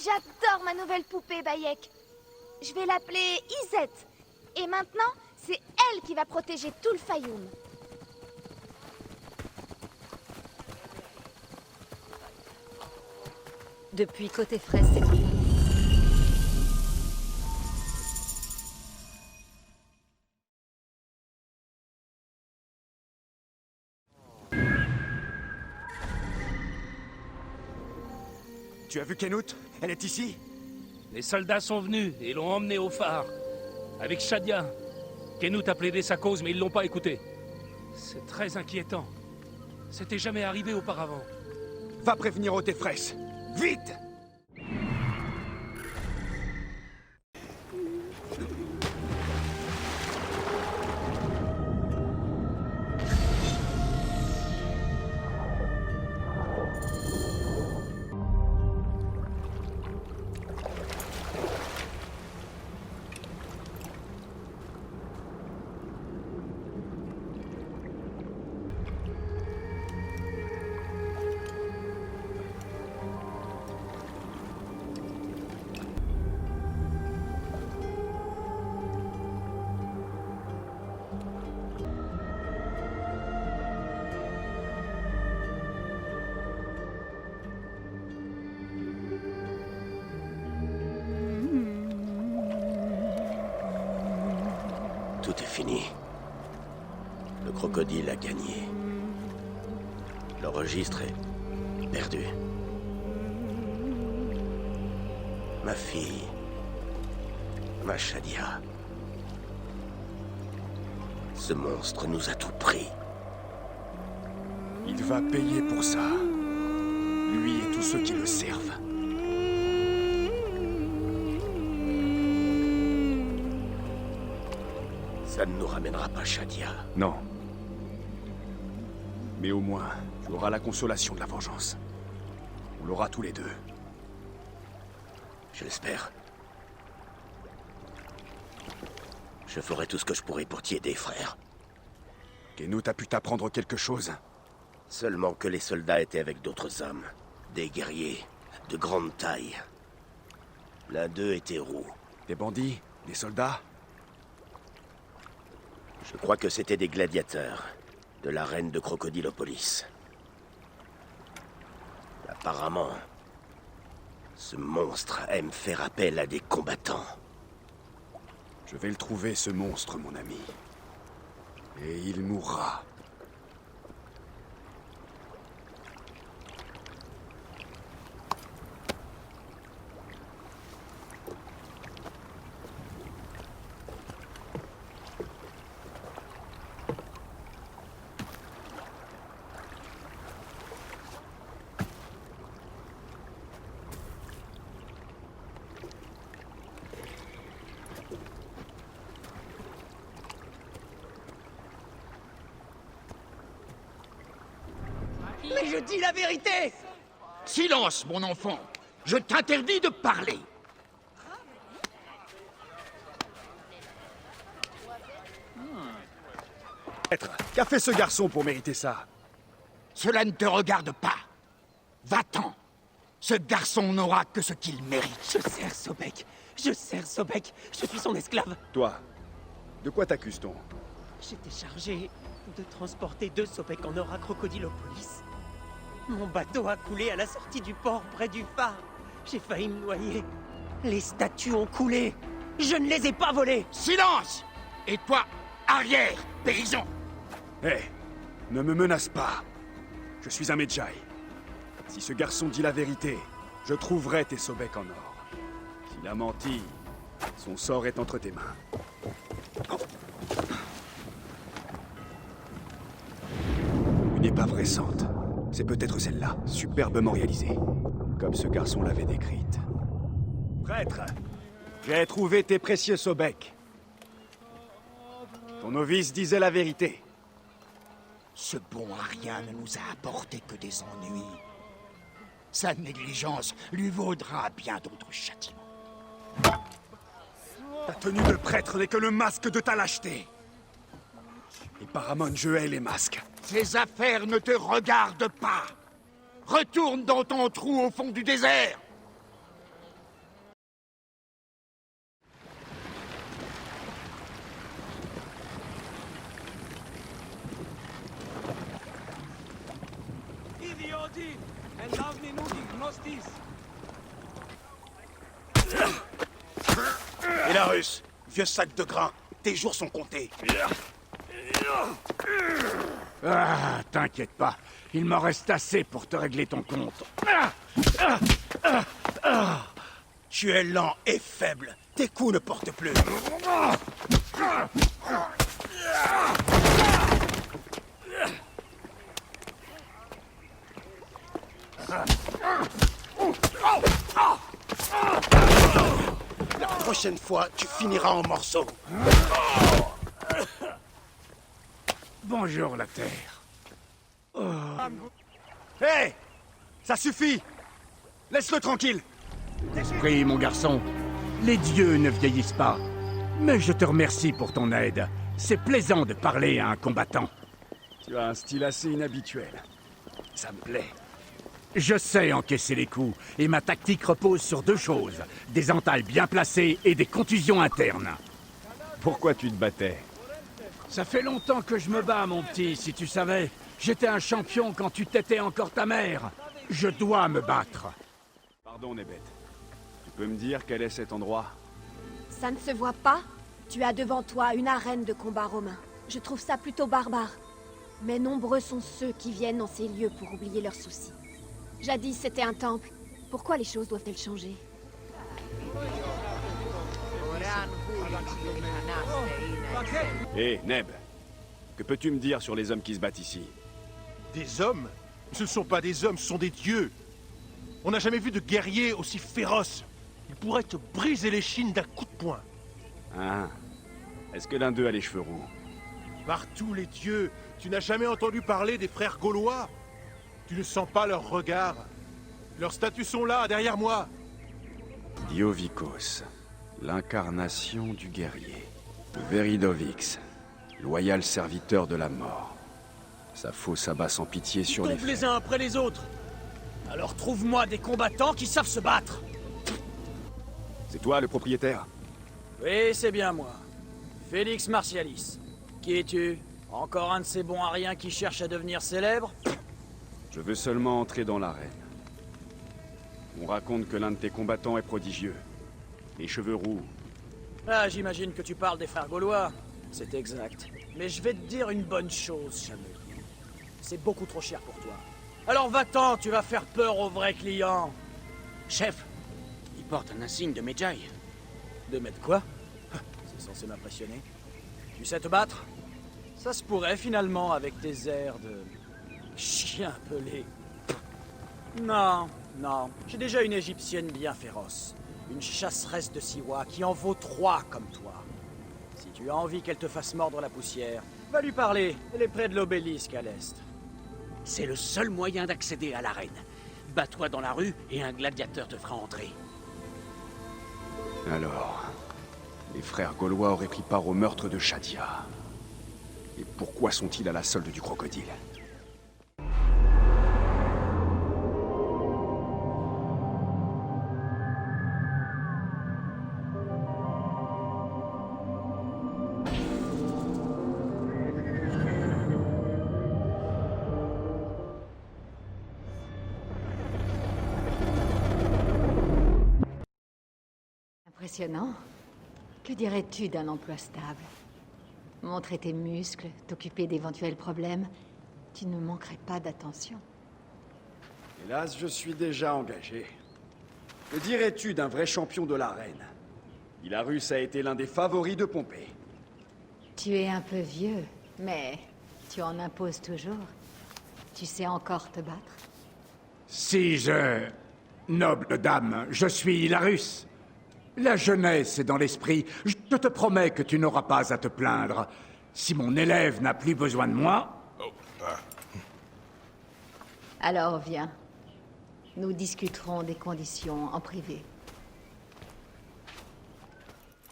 J'adore ma nouvelle poupée, Bayek. Je vais l'appeler Isette. Et maintenant, c'est elle qui va protéger tout le Fayoum. Depuis côté fraise, c'est tout. Tu as vu Kenout? Elle est ici? Les soldats sont venus et l'ont emmené au phare. Avec Shadia. Kenout a plaidé sa cause, mais ils l'ont pas écouté. C'est très inquiétant. C'était jamais arrivé auparavant. Va prévenir Otefres. Vite! Tout est fini. Le crocodile a gagné. Le registre est perdu. Ma fille, ma Shadia. Ce monstre nous a tout pris. Il va payer pour ça. Lui et tous ceux qui le servent. Ça ne nous ramènera pas Shadia. Non. Mais au moins, tu auras la consolation de la vengeance. On l'aura tous les deux. Je l'espère. Je ferai tout ce que je pourrai pour t'y aider, frère. Kenout a pu t'apprendre quelque chose. Seulement que les soldats étaient avec d'autres hommes. Des guerriers, de grande taille. L'un d'eux était roux. Des bandits? Des soldats? Je crois que c'était des gladiateurs, de la reine de Crocodilopolis. Apparemment, ce monstre aime faire appel à des combattants. Je vais le trouver, ce monstre, mon ami. Et il mourra. Mais je dis la vérité! Silence, mon enfant. Je t'interdis de parler. Maître, qu'a fait ce garçon pour mériter ça? Cela ne te regarde pas. Va-t'en. Ce garçon n'aura que ce qu'il mérite. Je sers Sobek. Je sers Sobek. Je suis son esclave. Toi, de quoi t'accuse-t-on? J'étais chargé de transporter 2 Sobek en or à Crocodilopolis. Mon bateau a coulé à la sortie du port près du phare. J'ai failli me noyer. Les statues ont coulé. Je ne les ai pas volées. Silence! Et toi, arrière, paysan! Hé, ne me menace pas. Je suis un Medjay. Si ce garçon dit la vérité, je trouverai tes Sobek en or. S'il a menti, son sort est entre tes mains. Une épave récente. C'est peut-être celle-là, superbement réalisée. Comme ce garçon l'avait décrite. Prêtre, j'ai trouvé tes précieux Sobek. Ton novice disait la vérité. Ce bon Arien ne nous a apporté que des ennuis. Sa négligence lui vaudra bien d'autres châtiments. Ta tenue de prêtre n'est que le masque de ta lâcheté. Et Paramon, je hais les masques. Ces affaires ne te regardent pas. Retourne dans ton trou au fond du désert. Et la Russe, vieux sac de grains, tes jours sont comptés. Ah, t'inquiète pas. Il m'en reste assez pour te régler ton compte. Tu es lent et faible. Tes coups ne portent plus. La prochaine fois, tu finiras en morceaux. Bonjour, la Terre. Hé! Ça suffit! Laisse-le tranquille! Prie, mon garçon. Les dieux ne vieillissent pas. Mais je te remercie pour ton aide. C'est plaisant de parler à un combattant. Tu as un style assez inhabituel. Ça me plaît. Je sais encaisser les coups, et ma tactique repose sur deux choses. Des entailles bien placées et des contusions internes. Pourquoi tu te battais? Ça fait longtemps que je me bats, mon petit, si tu savais. J'étais un champion quand tu t'étais encore ta mère. Je dois me battre. Pardon, Nebet. Tu peux me dire quel est cet endroit? Ça ne se voit pas? Tu as devant toi une arène de combat romain. Je trouve ça plutôt barbare. Mais nombreux sont ceux qui viennent en ces lieux pour oublier leurs soucis. Jadis, c'était un temple. Pourquoi les choses doivent-elles changer? Hé, Neb. Que peux-tu me dire sur les hommes qui se battent ici? Des hommes? Ce ne sont pas des hommes, ce sont des dieux. On n'a jamais vu de guerrier aussi féroce. Il pourrait te briser les chines d'un coup de poing. Ah. Est-ce que l'un d'eux a les cheveux roux? Par tous les dieux, tu n'as jamais entendu parler des frères gaulois? Tu ne sens pas leur regard? Leurs statues sont là, derrière moi. Diovikos, l'incarnation du guerrier. Veridovix, loyal serviteur de la mort. Sa fosse abat sans pitié sur les Tombent les uns après les autres. Alors trouve-moi des combattants qui savent se battre. C'est toi le propriétaire? Oui, c'est bien moi. Félix Martialis. Qui es-tu? Encore un de ces bons à rien qui cherche à devenir célèbre? Je veux seulement entrer dans l'arène. On raconte que l'un de tes combattants est prodigieux. Les cheveux roux. Ah, j'imagine que tu parles des frères gaulois. C'est exact. Mais je vais te dire une bonne chose, Chameu. C'est beaucoup trop cher pour toi. Alors va-t'en, tu vas faire peur aux vrais clients. Chef, il porte un insigne de Medjay. De mettre quoi? C'est censé m'impressionner. Tu sais te battre? Ça se pourrait finalement avec tes airs de... chien pelé. Non, non. J'ai déjà une égyptienne bien féroce. Une chasseresse de Siwa qui en vaut 3 comme toi. Si tu as envie qu'elle te fasse mordre la poussière, va lui parler. Elle est près de l'obélisque à l'est. C'est le seul moyen d'accéder à l'arène. Bats-toi dans la rue et un gladiateur te fera entrer. Alors, les frères gaulois auraient pris part au meurtre de Shadia. Et pourquoi sont-ils à la solde du crocodile? Impressionnant. Que dirais-tu d'un emploi stable? Montrer tes muscles, t'occuper d'éventuels problèmes, tu ne manquerais pas d'attention. Hélas, je suis déjà engagé. Que dirais-tu d'un vrai champion de l'arène? Hilarus a été l'un des favoris de Pompée. Tu es un peu vieux, mais tu en imposes toujours. Tu sais encore te battre? Si je... Noble dame, je suis Hilarus. La jeunesse est dans l'esprit. Je te promets que tu n'auras pas à te plaindre. Si mon élève n'a plus besoin de moi... Alors viens. Nous discuterons des conditions en privé.